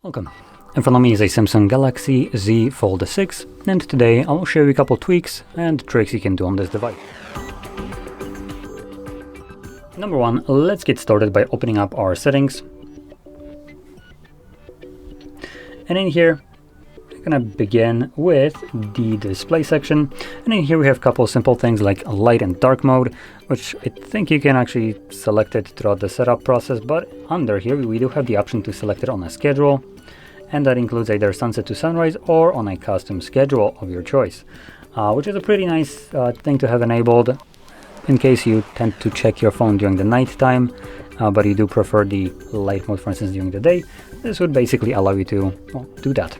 Welcome. In front of me is a Samsung Galaxy Z Fold 6, and today I will show you a couple tweaks and tricks you can do on this device. Number one, let's get started by opening up our settings. And in here, I'm gonna begin with the display section. And in here we have a couple simple things like light and dark mode, which I think you can actually select it throughout the setup process, but under here we do have the option to select it on a schedule. And that includes either sunset to sunrise or on a custom schedule of your choice, which is a pretty nice thing to have enabled in case you tend to check your phone during the night time, but you do prefer the light mode, for instance, during the day. This would basically allow you to do that.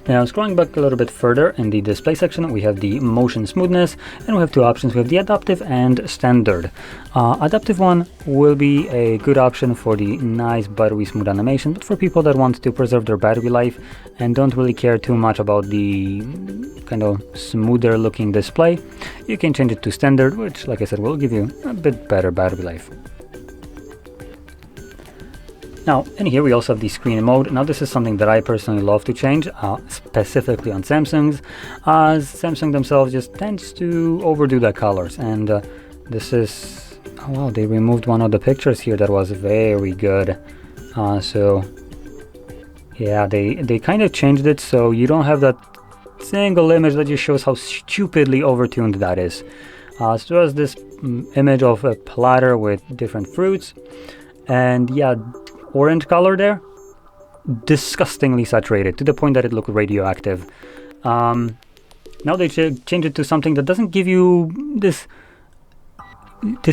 Now, scrolling back a little bit further in the display section, we have the motion smoothness, and we have two options. We have the adaptive and standard. Adaptive one will be a good option for the nice buttery smooth animation, but for people that want to preserve their battery life and don't really care too much about the kind of smoother looking display, you can change it to standard, which, like I said, will give you a bit better battery life. Now, in here we also have the screen mode. Now, this is something that I personally love to change, specifically on Samsung's, as Samsung themselves just tends to overdo the colors. And this is, oh wow, they removed one of the pictures here that was very good. So yeah, they kind of changed it so you don't have that single image that just shows how stupidly overtuned that is. So there's this image of a platter with different fruits, and yeah, orange color there, disgustingly saturated to the point that it looked radioactive. Now they change it to something that doesn't give you this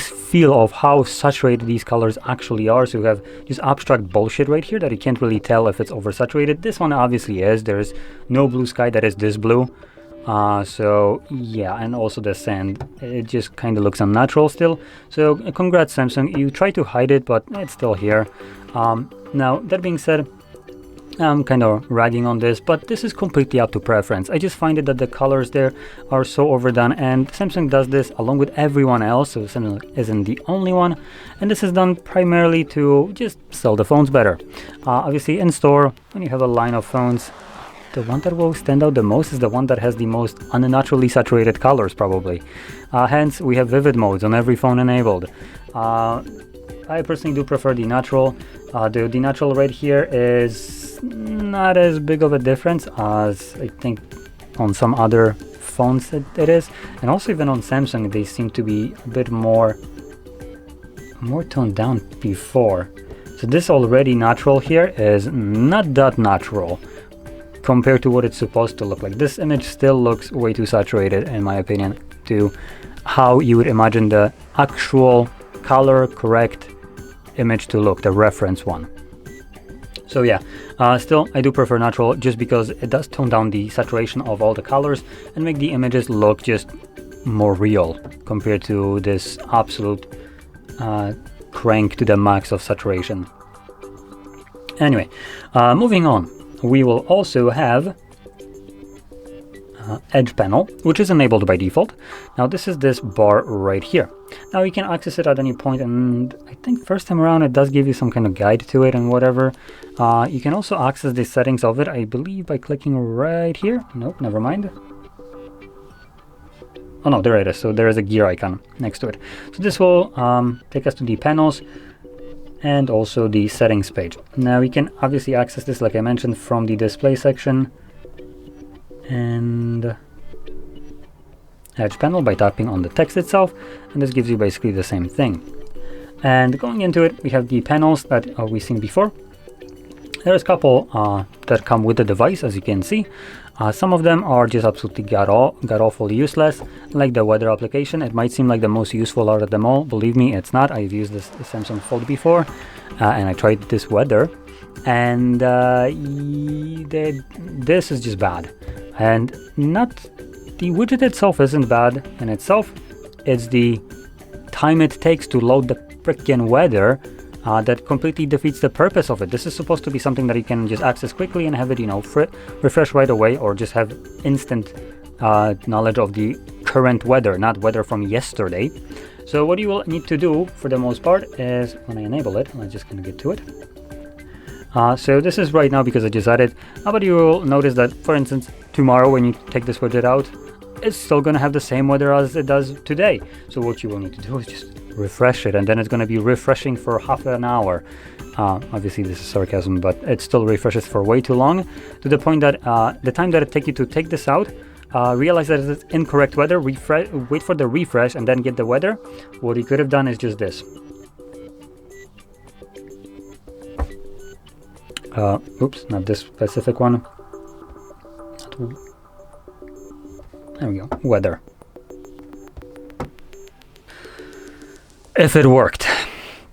feel of how saturated these colors actually are. So you have just abstract bullshit right here that you can't really tell if it's oversaturated. This one obviously is. There's no blue sky that is this blue. So yeah, and also the sand, it just kind of looks unnatural still. So congrats Samsung, you try to hide it, but it's still here. Now that being said, I'm kind of ragging on this, but this is completely up to preference. I just find it that the colors there are so overdone, and Samsung does this along with everyone else, so Samsung isn't the only one, and this is done primarily to just sell the phones better. Obviously in store, when you have a line of phones, the one that will stand out the most is the one that has the most unnaturally saturated colors, probably. Hence, we have vivid modes on every phone enabled. I personally do prefer the natural. The natural right here is not as big of a difference as I think on some other phones it is. And also even on Samsung, they seem to be a bit more toned down before. So this already natural here is not that natural compared to what it's supposed to look like. This image still looks way too saturated, in my opinion, to how you would imagine the actual color correct image to look, the reference one. So yeah, still I do prefer natural just because it does tone down the saturation of all the colors and make the images look just more real compared to this absolute crank to the max of saturation. Anyway, moving on. We will also have Edge panel, which is enabled by default. Now this is this bar right here. Now you can access it at any point, and I think first time around it does give you some kind of guide to it and whatever. You can also access the settings of it, I believe, by clicking right here. Nope, never mind. Oh no, there it is. So there is a gear icon next to it. So this will take us to the panels and also the settings page. Now we can obviously access this, like I mentioned, from the display section and Edge panel by tapping on the text itself, and this gives you basically the same thing. And going into it, we have the panels that we've seen before. There's a couple that come with the device, as you can see. Some of them are just absolutely god-awful useless, like the weather application. It might seem like the most useful out of them all. Believe me, it's not. I've used this Samsung Fold before, and I tried this weather, and this is just bad. And not the widget itself isn't bad in itself. It's the time it takes to load the frickin' weather that completely defeats the purpose of it. This is supposed to be something that you can just access quickly and have it, refresh right away, or just have instant knowledge of the current weather, not weather from yesterday. So what you will need to do for the most part is, when I enable it, I'm just going to get to it. So this is right now because I just added, but you will notice that, for instance, tomorrow when you take this widget out, it's still going to have the same weather as it does today. So what you will need to do is just refresh it, and then it's going to be refreshing for half an hour. Obviously this is sarcasm, but it still refreshes for way too long, to the point that the time that it takes you to take this out, realize that it's incorrect weather, wait for the refresh, and then get the weather. What you could have done is just this. Oops, not this specific one. There we go, weather. If it worked.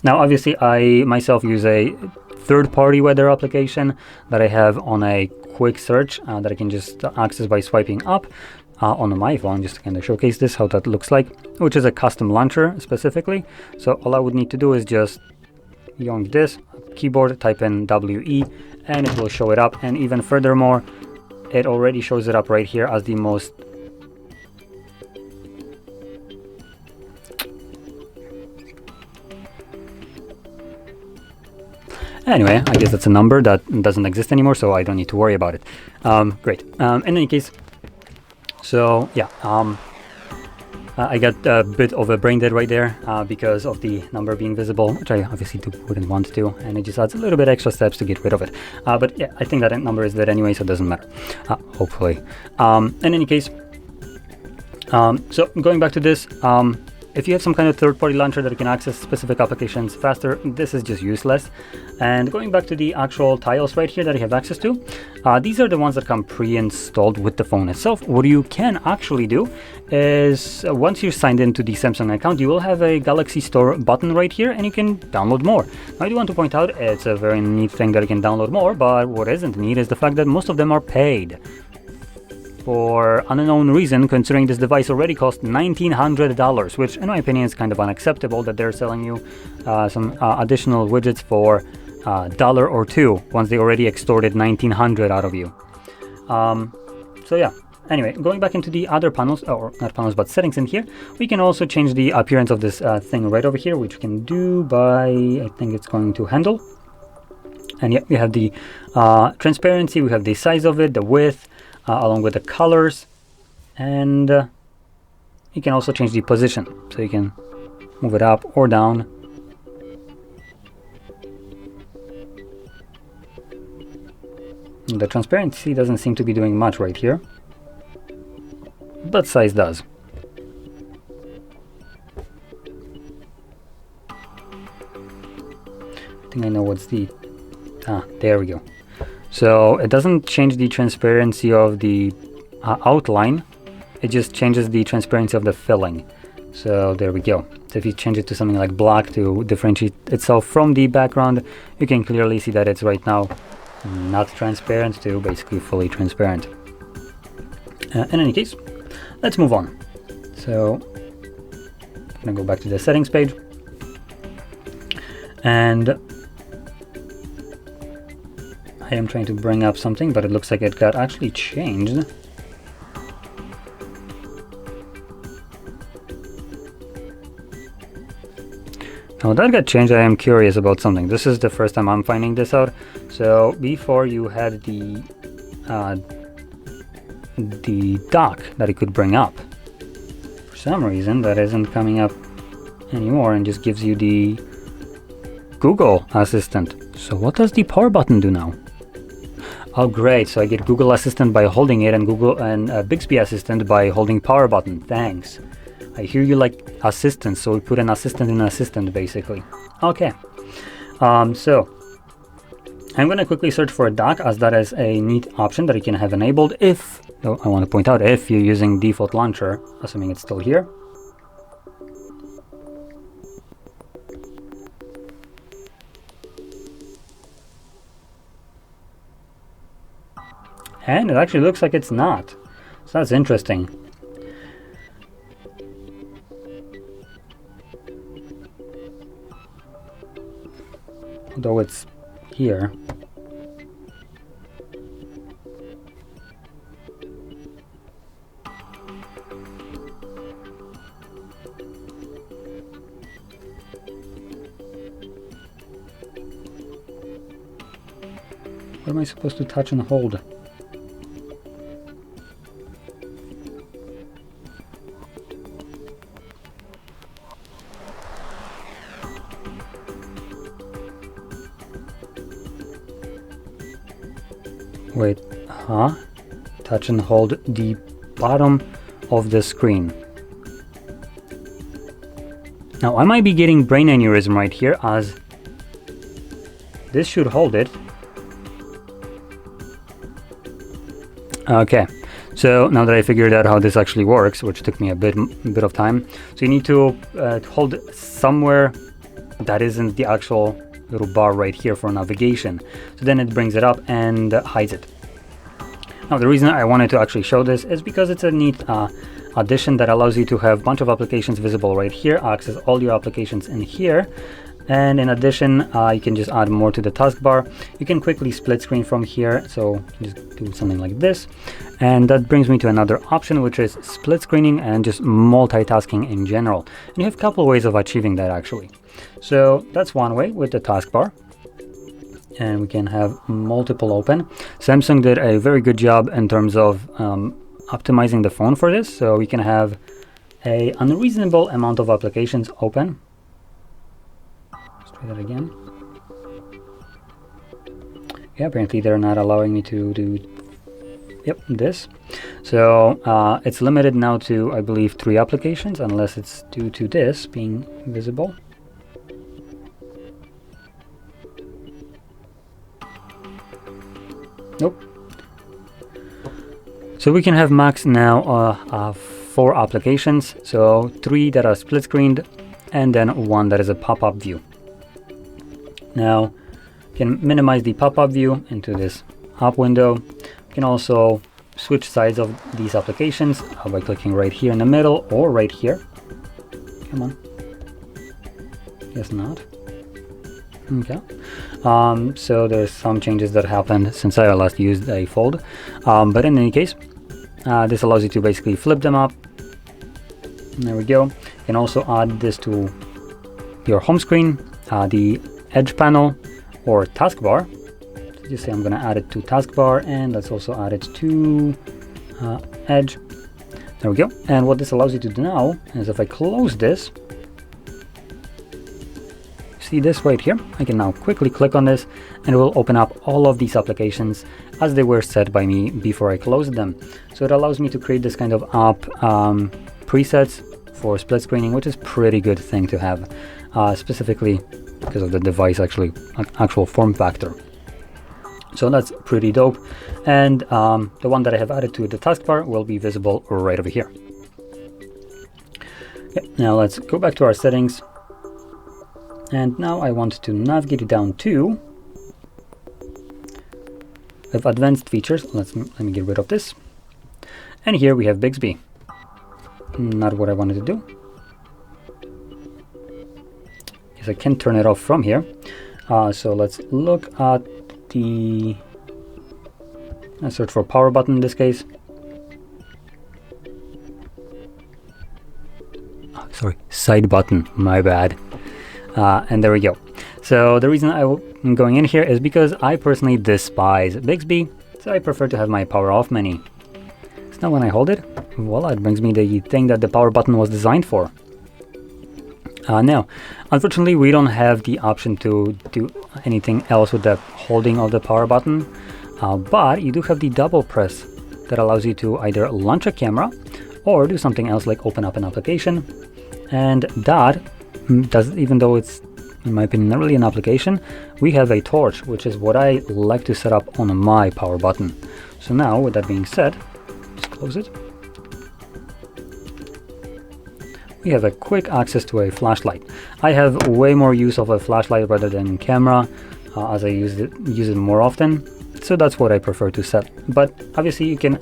Now, obviously, I myself use a third-party weather application that I have on a quick search that I can just access by swiping up on my phone, just to kind of showcase this, how that looks like, which is a custom launcher specifically. So all I would need to do is just yoink this keyboard, type in WE, and it will show it up. And even furthermore, it already shows it up right here as the most anyway, I guess that's a number that doesn't exist anymore, so I don't need to worry about it. Great. In any case, so yeah, I got a bit of a brain dead right there because of the number being visible, which I obviously wouldn't want to, and it just adds a little bit extra steps to get rid of it. But yeah, I think that number is dead anyway, so it doesn't matter, hopefully. In any case, so going back to this, if you have some kind of third-party launcher that can access specific applications faster, this is just useless. And going back to the actual tiles right here that I have access to, these are the ones that come pre-installed with the phone itself. What you can actually do is, once you're signed into the Samsung account, you will have a Galaxy Store button right here, and you can download more. Now, I do want to point out, it's a very neat thing that you can download more, but what isn't neat is the fact that most of them are paid. For unknown reason, considering this device already cost $1,900, which in my opinion is kind of unacceptable that they're selling you some additional widgets for $1 or $2 once they already extorted $1,900 out of you. So yeah, anyway, going back into the other panels, or not panels but settings in here, we can also change the appearance of this thing right over here, which we can do by, I think it's going to handle. And yeah, we have the transparency, we have the size of it, the width, along with the colors, and you can also change the position, so you can move it up or down. The transparency doesn't seem to be doing much right here, but size does. I think I know what's the... there we go. So it doesn't change the transparency of the outline, it just changes the transparency of the filling. So there we go. So if you change it to something like black to differentiate itself from the background, you can clearly see that it's right now not transparent to basically fully transparent. In any case, let's move on. So I'm gonna go back to the settings page, and I am trying to bring up something, but it looks like it got actually changed. Now that got changed, I am curious about something. This is the first time I'm finding this out. So before you had the dock that it could bring up. For some reason that isn't coming up anymore and just gives you the Google Assistant. So what does the power button do now? Oh great, so I get Google Assistant by holding it, and Google and Bixby Assistant by holding power button. Thanks. I hear you like assistant, so we put an assistant in an assistant basically. Okay, so I'm gonna quickly search for a dock, as that is a neat option that you can have enabled if, I want to point out, if you're using default launcher, assuming it's still here. And it actually looks like it's not. So that's interesting. Although it's here. What am I supposed to touch and hold? Wait, huh? Touch and hold the bottom of the screen. Now I might be getting brain aneurysm right here, as this should hold it. Okay, so now that I figured out how this actually works, which took me a bit of time, so you need to hold somewhere that isn't the actual little bar right here for navigation. So then it brings it up and hides it. Now the reason I wanted to actually show this is because it's a neat addition that allows you to have a bunch of applications visible right here, access all your applications in here, and in addition you can just add more to the taskbar. You can quickly split screen from here, so just do something like this, and that brings me to another option, which is split screening and just multitasking in general. And you have a couple ways of achieving that actually. So that's one way with the taskbar, and we can have multiple open. Samsung did a very good job in terms of optimizing the phone for this, so we can have a unreasonable amount of applications open. Let's try that again. Yeah, apparently they're not allowing me to do this. So it's limited now to, I believe, 3 applications, unless it's due to this being visible. Nope. So we can have max now 4 applications, so 3 that are split screened and then 1 that is a pop-up view. Now you can minimize the pop-up view into this app window. You can also switch sides of these applications by clicking right here in the middle or right here. Come on. Guess not. Okay. So there's some changes that happened since I last used a fold, but in any case, this allows you to basically flip them up. There we go. You can also add this to your home screen, the edge panel, or taskbar. So just say I'm going to add it to taskbar, and let's also add it to edge. There we go. And what this allows you to do now is, if I close this, see this right here, I can now quickly click on this and it will open up all of these applications as they were set by me before I closed them. So it allows me to create this kind of app presets for split screening, which is pretty good thing to have, specifically because of the device actual form factor. So that's pretty dope. And the one that I have added to the taskbar will be visible right over here. Okay, now let's go back to our settings. And now I want to navigate it down to have advanced features. Let me get rid of this. And here we have Bixby. Not what I wanted to do. Yes, I can turn it off from here. So let's look at the search for power button in this case. Oh, sorry, side button, my bad. And there we go. So the reason I'm going in here is because I personally despise Bixby, so I prefer to have my power off menu. So now when I hold it, voila, it brings me the thing that the power button was designed for. Now, unfortunately, we don't have the option to do anything else with the holding of the power button, but you do have the double press that allows you to either launch a camera or do something else like open up an application. And that does, even though it's, in my opinion, not really an application, we have a torch, which is what I like to set up on my power button. So now, with that being said, let's close it. We have a quick access to a flashlight. I have way more use of a flashlight rather than camera, as I use it more often. So that's what I prefer to set. But obviously you can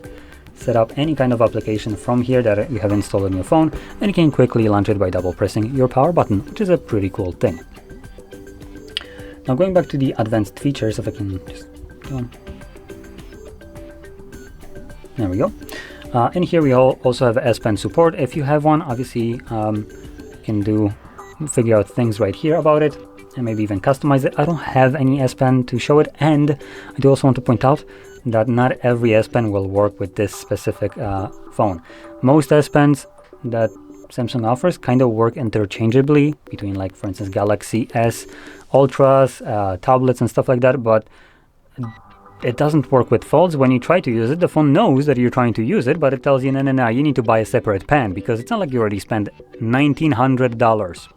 set up any kind of application from here that you have installed on your phone, and you can quickly launch it by double pressing your power button, which is a pretty cool thing. Now going back to the advanced features, if I can just go on. There we go. In here we also have S Pen support. If you have one, obviously you can figure out things right here about it. and maybe even customize it. I don't have any S Pen to show it, and I do also want to point out that not every S Pen will work with this specific phone. Most S Pens that Samsung offers kind of work interchangeably between, like, for instance, Galaxy S Ultras, tablets and stuff like that, but it doesn't work with folds. When you try to use it, the phone knows that you're trying to use it, but it tells you, no, you need to buy a separate pen, because it's not like you already spent $1,900.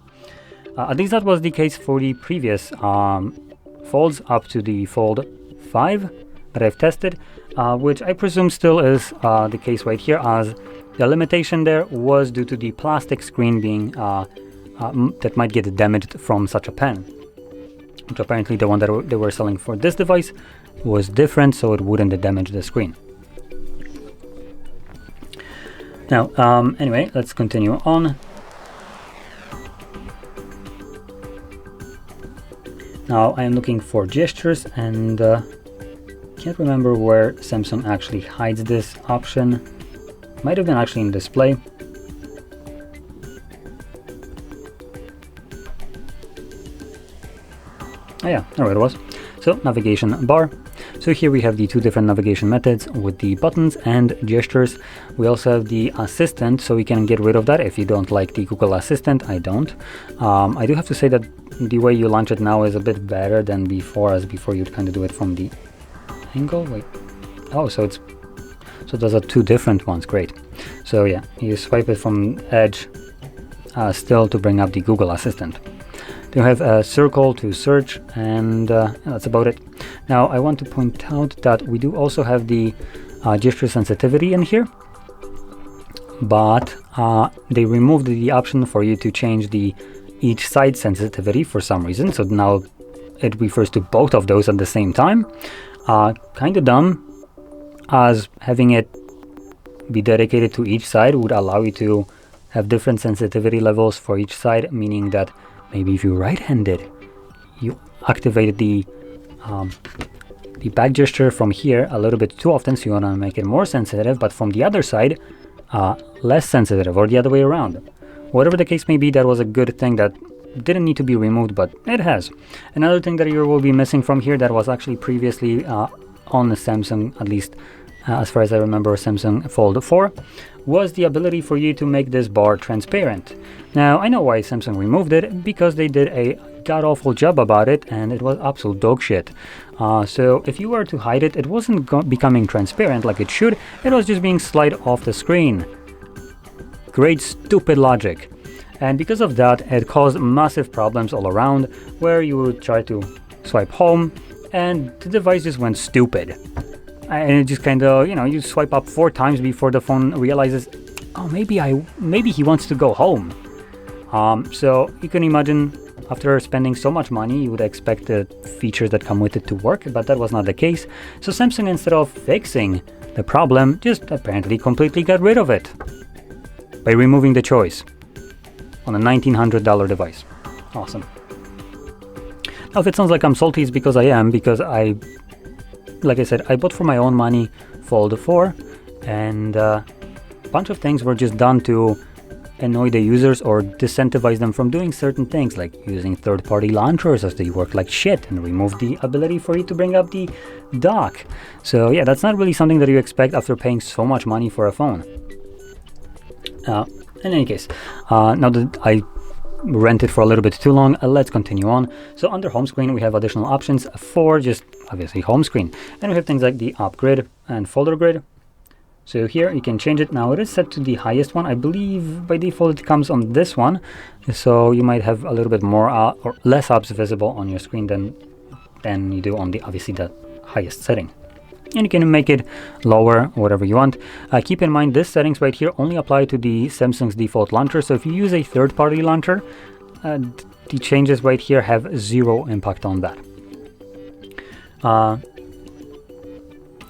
At least that was the case for the previous folds up to the Fold 5 that I've tested, which I presume still is the case right here, as the limitation there was due to the plastic screen being that might get damaged from such a pen, which apparently the one that they were selling for this device was different, so it wouldn't damage the screen. Now, anyway, let's continue on. Now I am looking for gestures, and can't remember where Samsung actually hides this option. Might have been actually in display. Oh yeah, there it was. So, navigation bar. So here we have the two different navigation methods with the buttons and gestures. We also have the assistant, so we can get rid of that if you don't like the Google Assistant. I don't. I do have to say that the way you launch it now is a bit better than before, as before you'd kind of do it from the angle. Wait. Oh, so those are two different ones. Great. So yeah, you swipe it from edge still to bring up the Google Assistant. You have a circle to search, and that's about it. Now I want to point out that we do also have the gesture sensitivity in here, but they removed the option for you to change the each side sensitivity for some reason. So now it refers to both of those at the same time. Kind of dumb, as having it be dedicated to each side would allow you to have different sensitivity levels for each side, meaning that maybe if you're right-handed, you activated the back gesture from here a little bit too often, so you want to make it more sensitive, but from the other side, less sensitive, or the other way around. Whatever the case may be, that was a good thing that didn't need to be removed, but it has. Another thing that you will be missing from here that was actually previously on the Samsung, at least as far as I remember, Samsung Fold 4, was the ability for you to make this bar transparent. Now, I know why Samsung removed it, because they did a god-awful job about it, and it was absolute dog shit. So if you were to hide it, it wasn't becoming transparent like it should, it was just being slid off the screen. Great stupid logic. And because of that, it caused massive problems all around, where you would try to swipe home, and the device just went stupid. And it just kind of, you swipe up 4 times before the phone realizes, oh, maybe he wants to go home. So you can imagine, after spending so much money, you would expect the features that come with it to work, but that was not the case. So Samsung, instead of fixing the problem, just apparently completely got rid of it by removing the choice on a $1,900 device. Awesome. Now, if it sounds like I'm salty, it's because I am, because like I said, I bought for my own money Fold 4, and a bunch of things were just done to annoy the users or disincentivize them from doing certain things, like using third-party launchers as they work like shit and remove the ability for you to bring up the dock. So yeah, that's not really something that you expect after paying so much money for a phone. In any case, now that I rented for a little bit too long, let's continue on. So under home screen, we have additional options for just obviously home screen, and we have things like the app grid and folder grid. So here you can change it. Now it is set to the highest one. I believe by default it comes on this one, so you might have a little bit more or less apps visible on your screen than you do on the obviously the highest setting. And you can make it lower, whatever you want. Keep in mind, these settings right here only apply to the Samsung's default launcher. So if you use a third-party launcher, the changes right here have zero impact on that.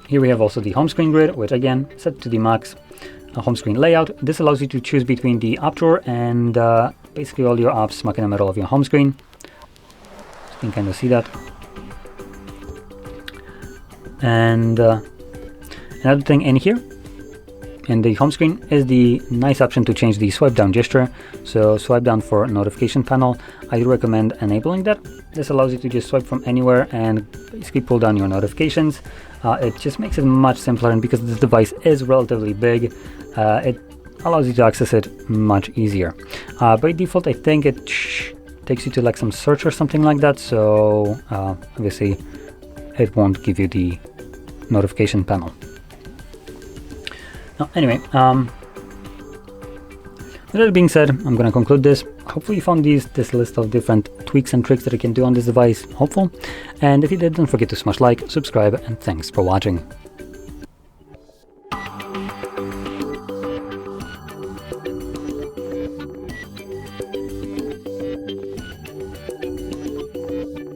Here we have also the home screen grid, which again, set to the max home screen layout. This allows you to choose between the app drawer and basically all your apps smack in the middle of your home screen. You can kind of see that. And another thing in here in the home screen is the nice option to change the swipe down gesture. So swipe down for notification panel. I recommend enabling that. This allows you to just swipe from anywhere and basically pull down your notifications. It just makes it much simpler, and because this device is relatively big, it allows you to access it much easier. By default, I think it takes you to like some search or something like that, so obviously it won't give you the notification panel. Now, anyway, with that being said, I'm going to conclude this. Hopefully you found this list of different tweaks and tricks that I can do on this device helpful. And if you did, don't forget to smash like, subscribe, and thanks for watching.